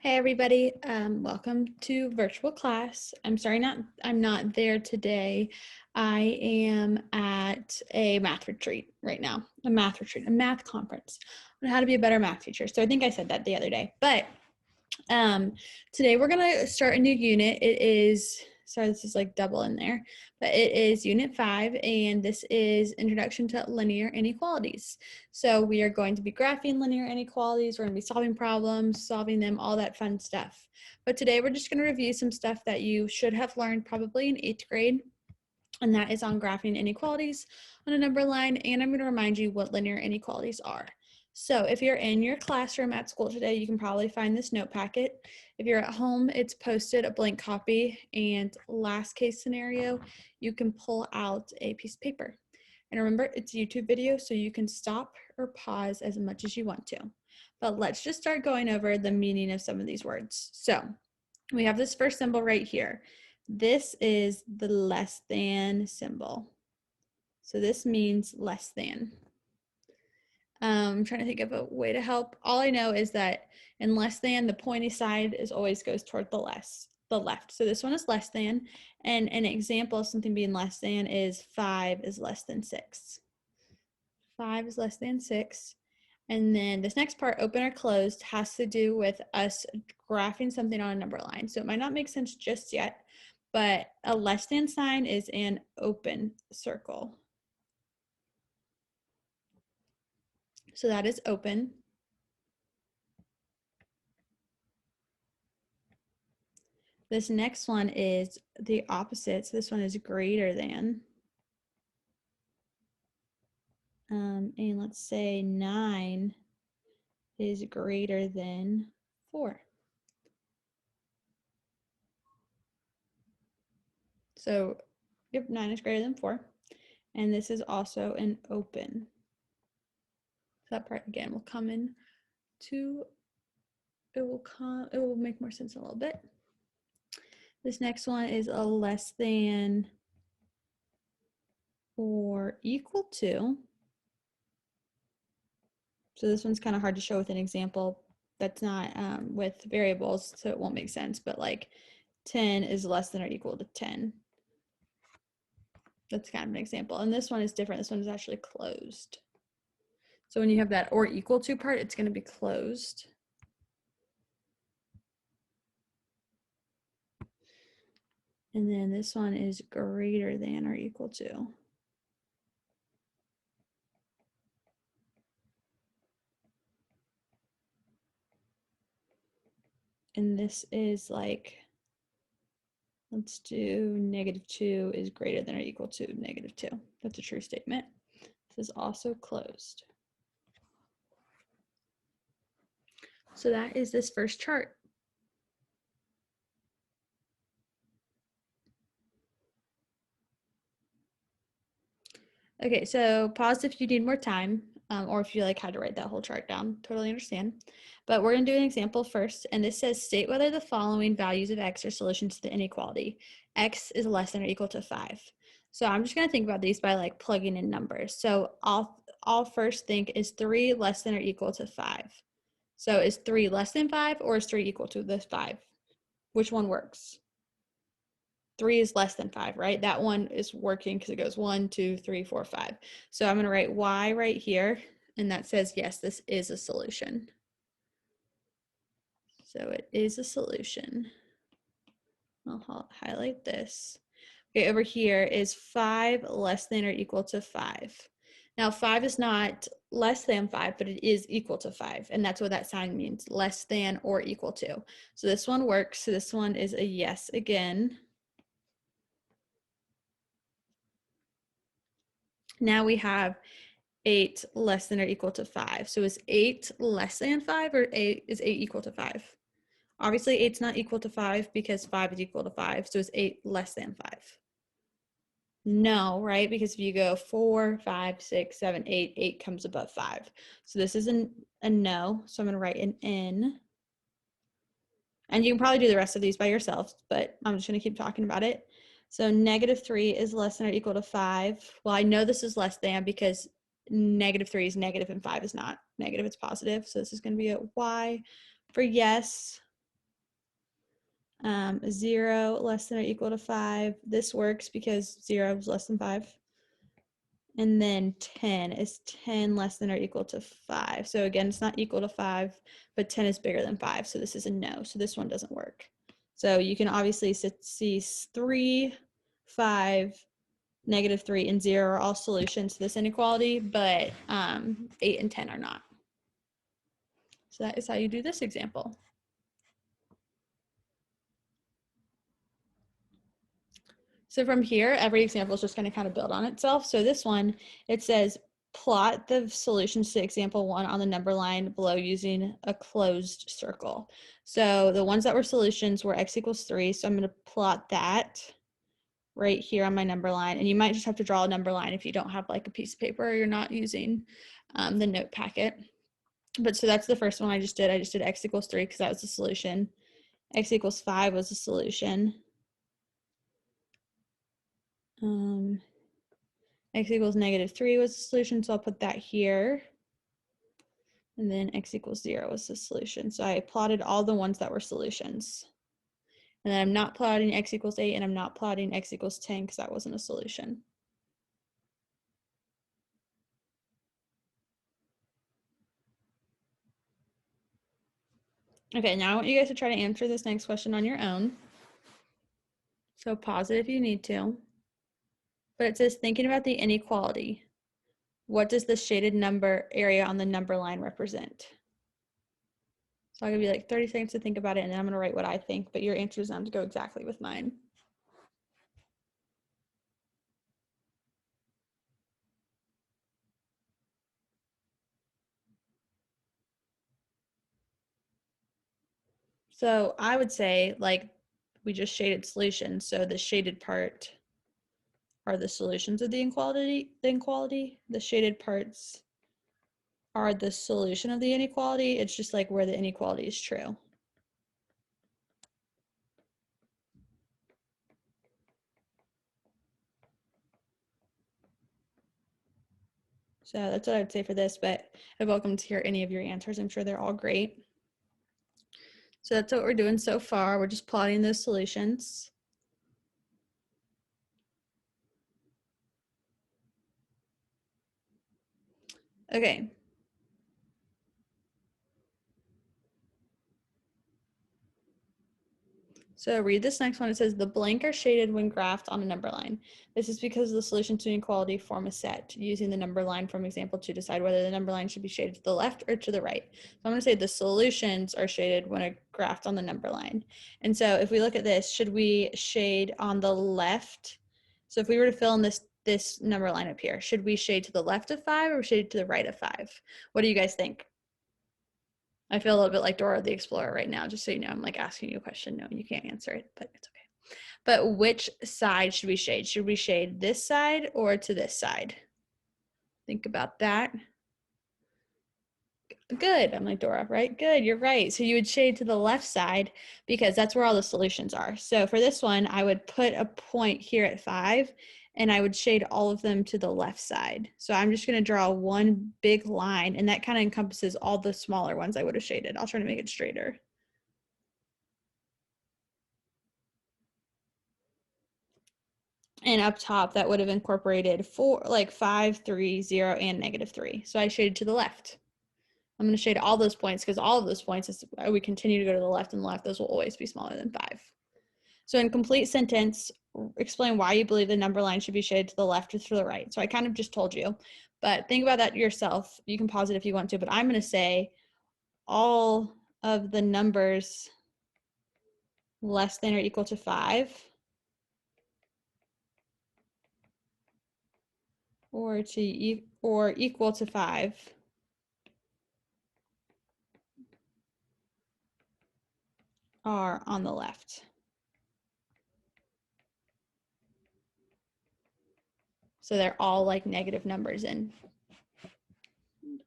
Hey everybody, welcome to virtual class. I'm not there today. I am at a math retreat right now, a math conference on how to be a better math teacher. So I think I said that the other day, but today we're gonna start a new unit. Sorry, this is like double in there, but it is unit 5, and this is Introduction to Linear Inequalities. So we are going to be graphing linear inequalities. We're gonna be solving problems, solving them, all that fun stuff. But today we're just gonna review some stuff that you should have learned probably in 8th grade, and that is on graphing inequalities on a number line, and I'm gonna remind you what linear inequalities are. So if you're in your classroom at school today, you can probably find this note packet. If you're at home, it's posted a blank copy, and last case scenario, you can pull out a piece of paper. And remember, it's a YouTube video, so you can stop or pause as much as you want to. But let's just start going over the meaning of some of these words. So we have this first symbol right here. This is the less than symbol. So this means less than. I'm trying to think of a way to help. All I know is that in less than, the pointy side always goes toward the left. So this one is less than, and an example of something being less than is 5 is less than 6. 5 is less than 6. And then this next part, open or closed, has to do with us graphing something on a number line. So it might not make sense just yet, but a less than sign is an open circle. So that is open. This next one is the opposite. So this one is greater than. And let's say 9 is greater than 4. So, yep, 9 is greater than 4. And this is also an open. So that part again will come in to, it will make more sense in a little bit. This next one is a less than or equal to. So this one's kind of hard to show with an example that's not with variables, so it won't make sense, but like 10 is less than or equal to 10. That's kind of an example. And this one is different. This one is actually closed. So when you have that or equal to part, it's going to be closed. And then this one is greater than or equal to. And this is like, let's do -2 is greater than or equal to -2. That's a true statement. This is also closed. So that is this first chart. Okay, so pause if you need more time, or if you like had to write that whole chart down, totally understand. But we're gonna do an example first, and this says state whether the following values of x are solutions to the inequality. X is less than or equal to 5. So I'm just gonna think about these by like plugging in numbers. So I'll first think, is 3 less than or equal to 5? So is 3 less than 5, or is 3 equal to this 5? Which one works? 3 is less than 5, right? That one is working because it goes 1, 2, 3, 4, 5. So I'm going to write y right here, and that says, yes, this is a solution. So it is a solution. I'll highlight this. Okay, over here is 5 less than or equal to 5. Now 5 is not less than 5, but it is equal to 5, and that's what that sign means, less than or equal to. So this one works. So this one is a yes again. Now we have 8 less than or equal to 5. So is 8 less than 5, or is 8 equal to 5? Obviously 8's not equal to 5 because 5 is equal to 5. So is 8 less than 5? No, right? Because if you go 4, 5, 6, 7, 8, 8 comes above 5. So this is a no. So I'm going to write an N. And you can probably do the rest of these by yourself, but I'm just going to keep talking about it. So -3 is less than or equal to 5. Well, I know this is less than because -3 is negative and 5 is not negative, it's positive. So this is going to be a Y for yes. 0 less than or equal to 5. This works because 0 is less than 5. And then 10 is 10 less than or equal to 5. So again, it's not equal to 5, but 10 is bigger than 5. So this is a no. So this one doesn't work. So you can obviously see 3, 5, -3, and 0 are all solutions to this inequality, but 8 and 10 are not. So that is how you do this example. So from here, every example is just going to kind of build on itself. So this one, it says, plot the solutions to example 1 on the number line below using a closed circle. So the ones that were solutions were x equals 3. So I'm going to plot that right here on my number line. And you might just have to draw a number line if you don't have like a piece of paper or you're not using the note packet. But so that's the first one I just did. I just did x equals 3 because that was the solution. X equals 5 was the solution. X equals -3 was the solution, so I'll put that here. And then x equals 0 was the solution. So I plotted all the ones that were solutions. And then I'm not plotting x equals 8, and I'm not plotting x equals 10 because that wasn't a solution. Okay, now I want you guys to try to answer this next question on your own. So pause it if you need to. But it says, thinking about the inequality, what does the shaded number area on the number line represent? So I'll give you like 30 seconds to think about it, and then I'm going to write what I think, but your answers have to go exactly with mine. So I would say, like, we just shaded solutions. So the shaded part are the solutions of the inequality. The shaded parts are the solution of the inequality. It's just like where the inequality is true. So that's what I would say for this, but I'm welcome to hear any of your answers. I'm sure they're all great. So that's what we're doing so far. We're just plotting those solutions. Okay. So read this next one. It says the blank are shaded when graphed on a number line. This is because the solution to inequality form a set using the number line from example to decide whether the number line should be shaded to the left or to the right. So I'm going to say the solutions are shaded when graphed on the number line. And so if we look at this, should we shade on the left? So if we were to fill in this number line up here, should we shade to the left of 5 or shade to the right of 5? What do you guys think? I feel a little bit like Dora the Explorer right now, just so you know. I'm like asking you a question. No, you can't answer it, but it's okay. But which side should we shade? Should we shade this side or to this side? Think about that. Good. I'm like, Dora, right? Good. You're right. So you would shade to the left side because that's where all the solutions are. So for this one, I would put a point here at 5 and I would shade all of them to the left side. So I'm just going to draw one big line, and that kind of encompasses all the smaller ones I would have shaded. I'll try to make it straighter. And up top, that would have incorporated 5, 3, 0, and -3. So I shaded to the left. I'm going to shade all those points because all of those points, as we continue to go to the left and left, those will always be smaller than 5. So in complete sentence, explain why you believe the number line should be shaded to the left or to the right. So I kind of just told you, but think about that yourself. You can pause it if you want to, but I'm going to say all of the numbers less than or equal to 5 or equal to 5 are on the left. So they're all like negative numbers and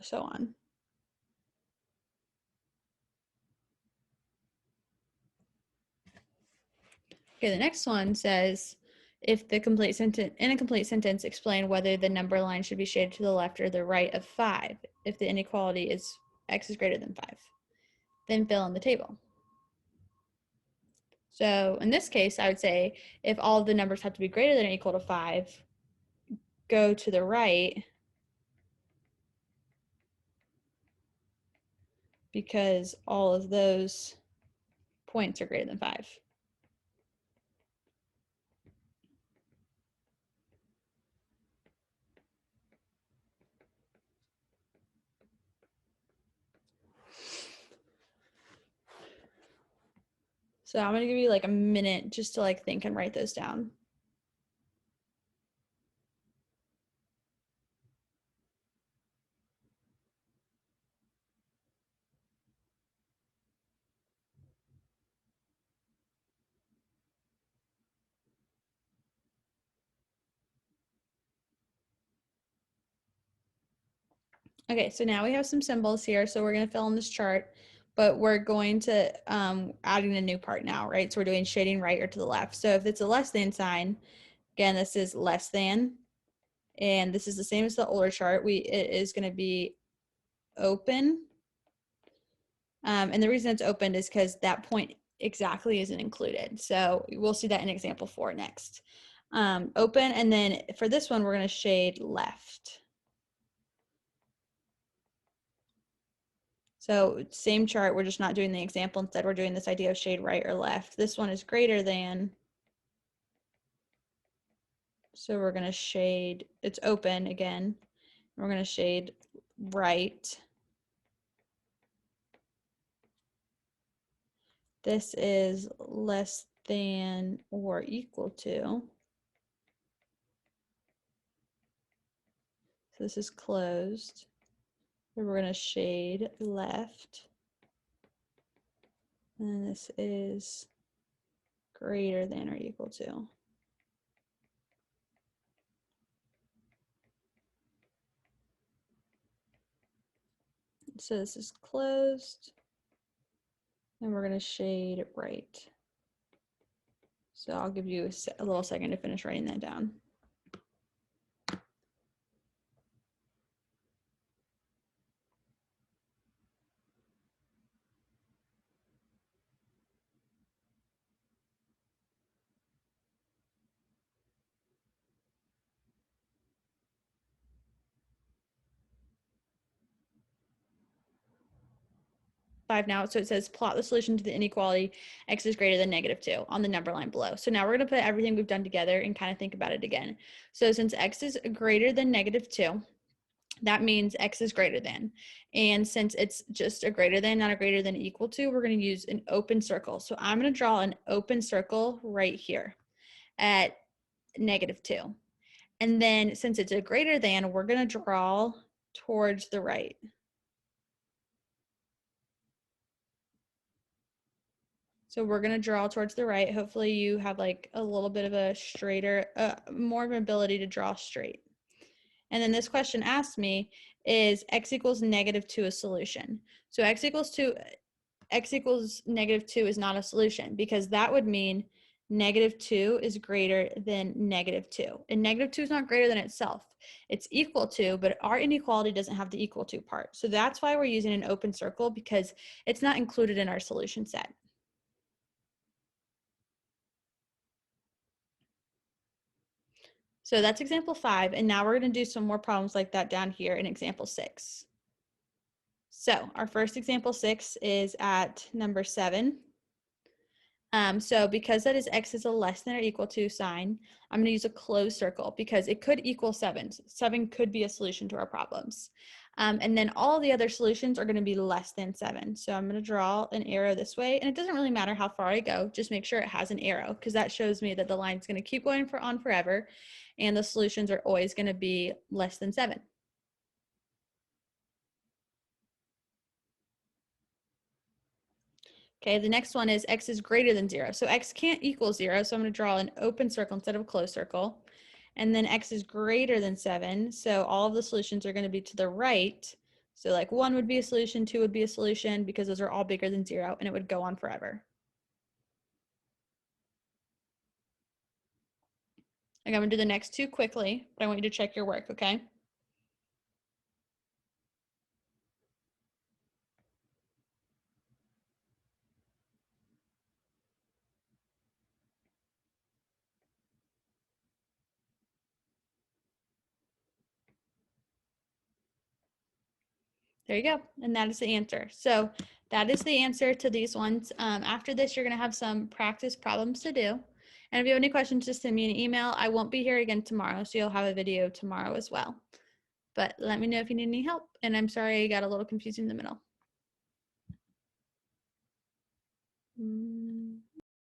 so on. Okay, the next one says, if the complete sentence, in a complete sentence, explain whether the number line should be shaded to the left or the right of 5 if the inequality is x is greater than 5. Then fill in the table. So in this case, I would say if all of the numbers have to be greater than or equal to 5, go to the right because all of those points are greater than 5. So I'm gonna give you like a minute just to like think and write those down. Okay, so now we have some symbols here. So we're gonna fill in this chart, but we're going to adding a new part now, right? So we're doing shading right or to the left. So if it's a less than sign, again, this is less than, and this is the same as the older chart. It is gonna be open. And the reason it's opened is because that point exactly isn't included. So we'll see that in example 4 next. Open, and then for this one, we're gonna shade left. So same chart, we're just not doing the example. Instead, we're doing this idea of shade right or left. This one is greater than. So we're going to shade, it's open again. We're going to shade right. This is less than or equal to. So this is closed. So we're going to shade left. And this is greater than or equal to. So this is closed. And we're going to shade right. So I'll give you a little second to finish writing that down. Five now. So it says plot the solution to the inequality x is greater than -2 on the number line below. So now we're going to put everything we've done together and kind of think about it again. So since x is greater than -2, that means x is greater than. And since it's just a greater than, not a greater than equal to, we're going to use an open circle. So I'm going to draw an open circle right here at -2. And then since it's a greater than, we're going to draw towards the right. So we're going to draw towards the right. Hopefully you have like a little bit of a straighter, more of an ability to draw straight. And then this question asked me, is x equals -2 a solution? So x equals -2 is not a solution because that would mean -2 is greater than -2. And -2 is not greater than itself. It's equal to, but our inequality doesn't have the equal to part. So that's why we're using an open circle because it's not included in our solution set. So that's example 5, and now we're going to do some more problems like that down here in example 6. So our first example 6 is at number 7. So because that is x is a less than or equal to sign, I'm going to use a closed circle because it could equal 7. 7 could be a solution to our problems. And then all the other solutions are going to be less than 7. So I'm going to draw an arrow this way, and it doesn't really matter how far I go, just make sure it has an arrow because that shows me that the line is going to keep going on forever, and the solutions are always going to be less than 7. Okay, the next one is x is greater than 0. So x can't equal 0, so I'm going to draw an open circle instead of a closed circle. And then x is greater than 7, so all of the solutions are going to be to the right. So like 1 would be a solution, 2 would be a solution, because those are all bigger than 0, and it would go on forever. Okay, I'm going to do the next two quickly, but I want you to check your work, okay? There you go. And that is the answer. So that is the answer to these ones. After this, you're going to have some practice problems to do. And if you have any questions, just send me an email. I won't be here again tomorrow, so you'll have a video tomorrow as well. But let me know if you need any help. And I'm sorry I got a little confusing in the middle.